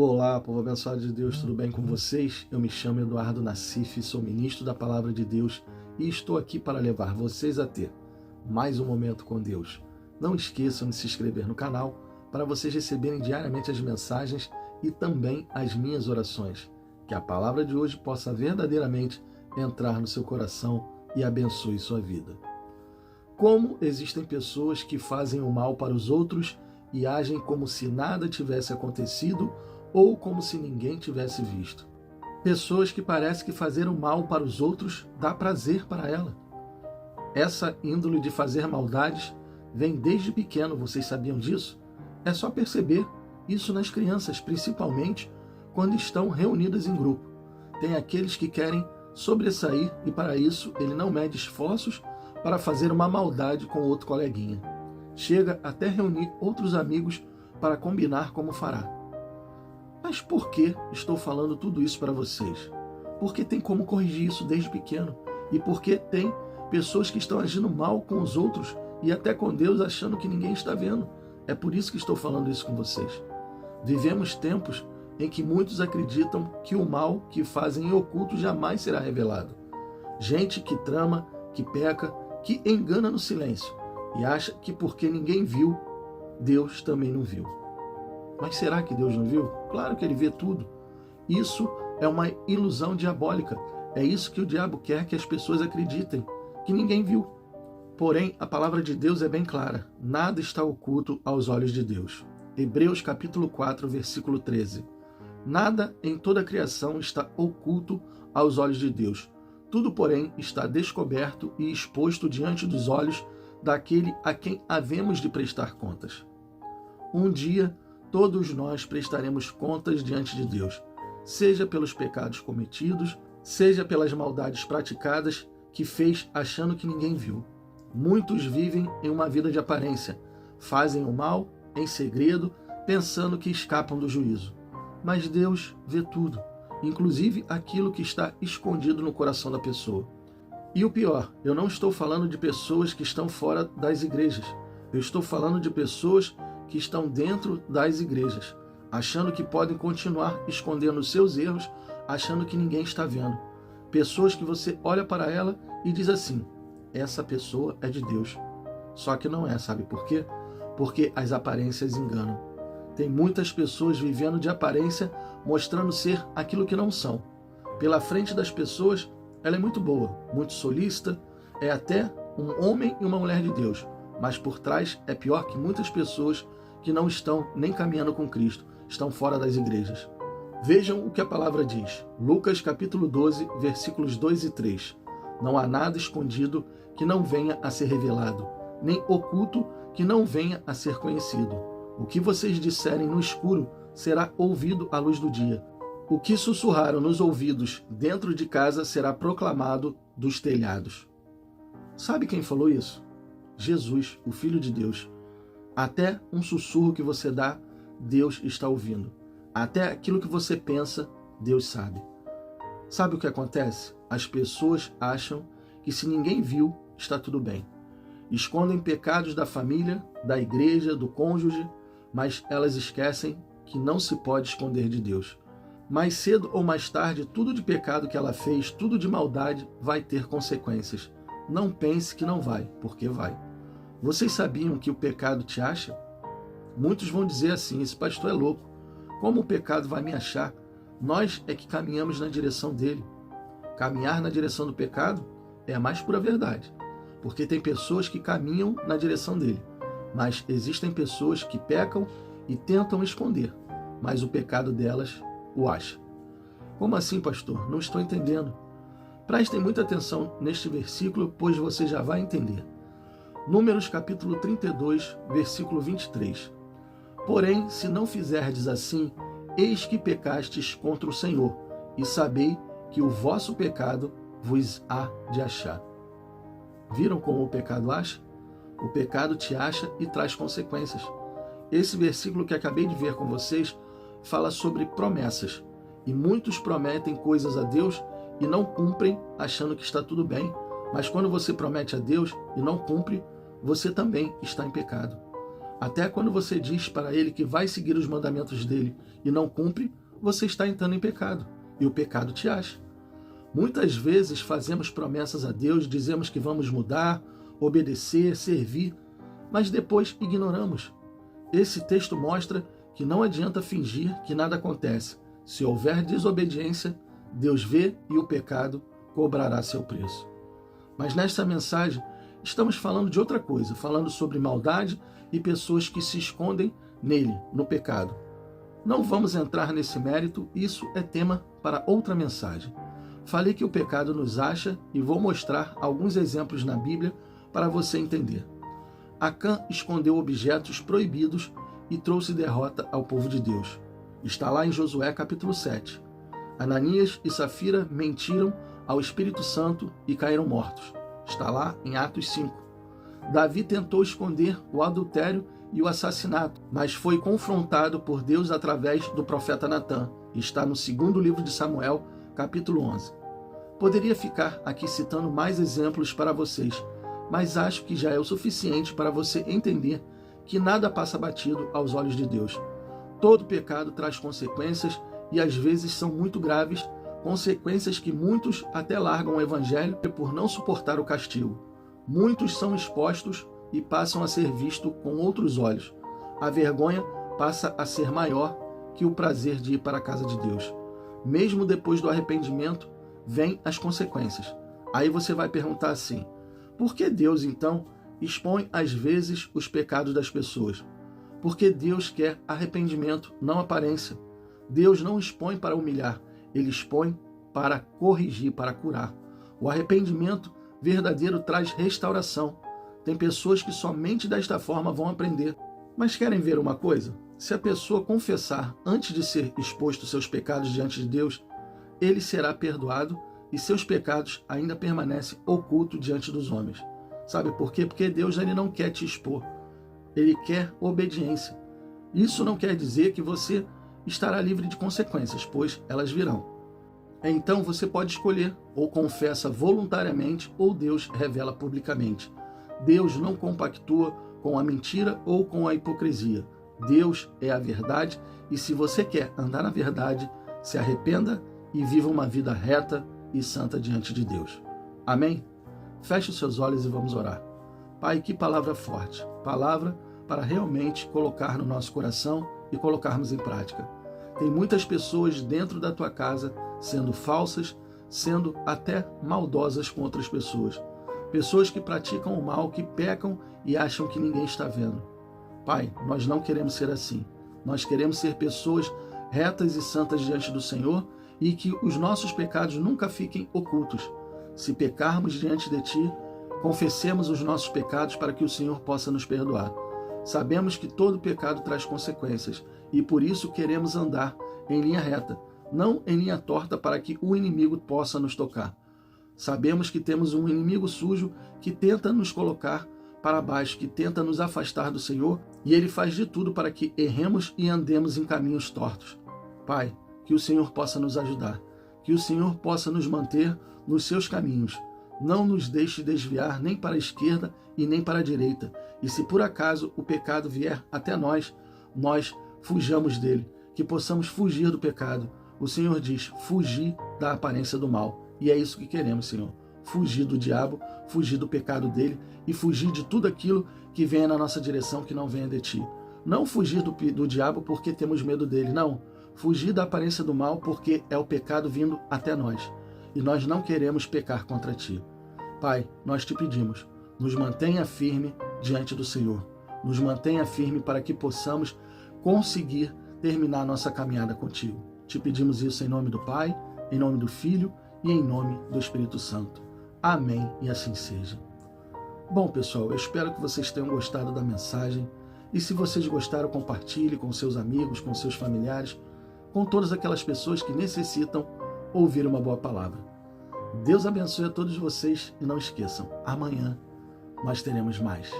Olá, povo abençoado de Deus, tudo bem com vocês? Eu me chamo Eduardo Nassif, sou ministro da Palavra de Deus e estou aqui para levar vocês a ter mais um momento com Deus. Não esqueçam de se inscrever no canal para vocês receberem diariamente as mensagens e também as minhas orações. Que a palavra de hoje possa verdadeiramente entrar no seu coração e abençoe sua vida. Como existem pessoas que fazem o mal para os outros e agem como se nada tivesse acontecido ou como se ninguém tivesse visto. Pessoas que parecem que fazer o mal para os outros dá prazer para ela. Essa índole de fazer maldades vem desde pequeno, vocês sabiam disso? É só perceber isso nas crianças, principalmente quando estão reunidas em grupo. Tem aqueles que querem sobressair e para isso ele não mede esforços para fazer uma maldade com outro coleguinha. Chega até reunir outros amigos para combinar como fará. Mas por que estou falando tudo isso para vocês? Porque tem como corrigir isso desde pequeno. E porque tem pessoas que estão agindo mal com os outros e até com Deus achando que ninguém está vendo. É por isso que estou falando isso com vocês. Vivemos tempos em que muitos acreditam que o mal que fazem em oculto jamais será revelado. Gente que trama, que peca, que engana no silêncio e acha que porque ninguém viu, Deus também não viu. Mas será que Deus não viu? Claro que Ele vê tudo. Isso é uma ilusão diabólica. É isso que o diabo quer que as pessoas acreditem, que ninguém viu. Porém, a palavra de Deus é bem clara. Nada está oculto aos olhos de Deus. Hebreus capítulo 4, versículo 13. Nada em toda a criação está oculto aos olhos de Deus. Tudo, porém, está descoberto e exposto diante dos olhos daquele a quem havemos de prestar contas. Um dia, todos nós prestaremos contas diante de Deus, seja pelos pecados cometidos, seja pelas maldades praticadas que fez achando que ninguém viu. Muitos vivem em uma vida de aparência, fazem o mal em segredo, pensando que escapam do juízo. Mas Deus vê tudo, inclusive aquilo que está escondido no coração da pessoa. E o pior, eu não estou falando de pessoas que estão fora das igrejas. Eu estou falando de pessoas que estão dentro das igrejas, achando que podem continuar escondendo seus erros, achando que ninguém está vendo. Pessoas que você olha para ela e diz assim, essa pessoa é de Deus. Só que não é, sabe por quê? Porque as aparências enganam. Tem muitas pessoas vivendo de aparência, mostrando ser aquilo que não são. Pela frente das pessoas, ela é muito boa, muito solícita, é até um homem e uma mulher de Deus, mas por trás é pior que muitas pessoas que não estão nem caminhando com Cristo, estão fora das igrejas. Vejam o que a palavra diz. Lucas capítulo 12, versículos 2 e 3. Não há nada escondido que não venha a ser revelado, nem oculto que não venha a ser conhecido. O que vocês disserem no escuro será ouvido à luz do dia. O que sussurraram nos ouvidos dentro de casa será proclamado dos telhados. Sabe quem falou isso? Jesus, o Filho de Deus. Até um sussurro que você dá, Deus está ouvindo. Até aquilo que você pensa, Deus sabe. Sabe o que acontece? As pessoas acham que se ninguém viu, está tudo bem. Escondem pecados da família, da igreja, do cônjuge, mas elas esquecem que não se pode esconder de Deus. Mais cedo ou mais tarde, tudo de pecado que ela fez, tudo de maldade, vai ter consequências. Não pense que não vai, porque vai. Vocês sabiam que o pecado te acha? Muitos vão dizer assim, esse pastor é louco. Como o pecado vai me achar? Nós é que caminhamos na direção dele. Caminhar na direção do pecado é a mais pura verdade. Porque tem pessoas que caminham na direção dele. Mas existem pessoas que pecam e tentam esconder. Mas o pecado delas o acha. Como assim, pastor? Não estou entendendo. Prestem muita atenção neste versículo, pois você já vai entender. Números capítulo 32, versículo 23. Porém, se não fizerdes assim, eis que pecastes contra o Senhor, e sabei que o vosso pecado vos há de achar. Viram como o pecado acha? O pecado te acha e traz consequências. Esse versículo que acabei de ver com vocês fala sobre promessas. E muitos prometem coisas a Deus e não cumprem, achando que está tudo bem. Mas quando você promete a Deus e não cumpre, você também está em pecado. Até quando você diz para ele que vai seguir os mandamentos dele e não cumpre, você está entrando em pecado e o pecado te acha. Muitas vezes fazemos promessas a Deus, dizemos que vamos mudar, obedecer, servir, mas depois ignoramos. Esse texto mostra que não adianta fingir que nada acontece. Se houver desobediência, Deus vê e o pecado cobrará seu preço. Mas nesta mensagem, estamos falando de outra coisa, falando sobre maldade e pessoas que se escondem nele, no pecado. Não vamos entrar nesse mérito, isso é tema para outra mensagem. Falei que o pecado nos acha e vou mostrar alguns exemplos na Bíblia para você entender. Acã escondeu objetos proibidos e trouxe derrota ao povo de Deus. Está lá em Josué capítulo 7. Ananias e Safira mentiram ao Espírito Santo e caíram mortos. Está lá em Atos 5. Davi tentou esconder o adultério e o assassinato, mas foi confrontado por Deus através do profeta Natã. Está no segundo livro de Samuel, capítulo 11. Poderia ficar aqui citando mais exemplos para vocês, mas acho que já é o suficiente para você entender que nada passa batido aos olhos de Deus. Todo pecado traz consequências e às vezes são muito graves, consequências que muitos até largam o evangelho por não suportar o castigo. Muitos são expostos e passam a ser vistos com outros olhos. A vergonha passa a ser maior que o prazer de ir para a casa de Deus. Mesmo depois do arrependimento, vêm as consequências. Aí você vai perguntar assim, por que Deus, então, expõe às vezes os pecados das pessoas? Porque Deus quer arrependimento, não aparência. Deus não expõe para humilhar, Ele expõe para corrigir, para curar. O arrependimento verdadeiro traz restauração. Tem pessoas que somente desta forma vão aprender. Mas querem ver uma coisa? Se a pessoa confessar antes de ser exposto seus pecados diante de Deus, ele será perdoado e seus pecados ainda permanecem ocultos diante dos homens. Sabe por quê? Porque Deus ele não quer te expor. Ele quer obediência. Isso não quer dizer que você estará livre de consequências, pois elas virão. Então você pode escolher, ou confessa voluntariamente, ou Deus revela publicamente. Deus não compactua com a mentira ou com a hipocrisia. Deus é a verdade e se você quer andar na verdade, se arrependa e viva uma vida reta e santa diante de Deus. Amém? Feche os seus olhos e vamos orar. Pai, que palavra forte. Palavra para realmente colocar no nosso coração e colocarmos em prática. Tem muitas pessoas dentro da tua casa sendo falsas, sendo até maldosas com outras pessoas. Pessoas que praticam o mal, que pecam e acham que ninguém está vendo. Pai, nós não queremos ser assim. Nós queremos ser pessoas retas e santas diante do Senhor e que os nossos pecados nunca fiquem ocultos. Se pecarmos diante de Ti, confessemos os nossos pecados para que o Senhor possa nos perdoar. Sabemos que todo pecado traz consequências e por isso queremos andar em linha reta, não em linha torta para que o inimigo possa nos tocar. Sabemos que temos um inimigo sujo que tenta nos colocar para baixo, que tenta nos afastar do Senhor e ele faz de tudo para que erremos e andemos em caminhos tortos. Pai, que o Senhor possa nos ajudar, que o Senhor possa nos manter nos seus caminhos. Não nos deixe desviar nem para a esquerda e nem para a direita. E se por acaso o pecado vier até nós, nós fujamos dele, que possamos fugir do pecado. O Senhor diz, fugir da aparência do mal. E é isso que queremos, Senhor. Fugir do diabo, fugir do pecado dele e fugir de tudo aquilo que venha na nossa direção que não venha de Ti. Não fugir do diabo porque temos medo dele, não. Fugir da aparência do mal porque é o pecado vindo até nós. E nós não queremos pecar contra Ti. Pai, nós Te pedimos, nos mantenha firme diante do Senhor. Nos mantenha firme para que possamos conseguir terminar nossa caminhada contigo. Te pedimos isso em nome do Pai, em nome do Filho e em nome do Espírito Santo. Amém e assim seja. Bom, pessoal, eu espero que vocês tenham gostado da mensagem. E se vocês gostaram, compartilhe com seus amigos, com seus familiares, com todas aquelas pessoas que necessitam ouvir uma boa palavra. Deus abençoe a todos vocês e não esqueçam, amanhã nós teremos mais.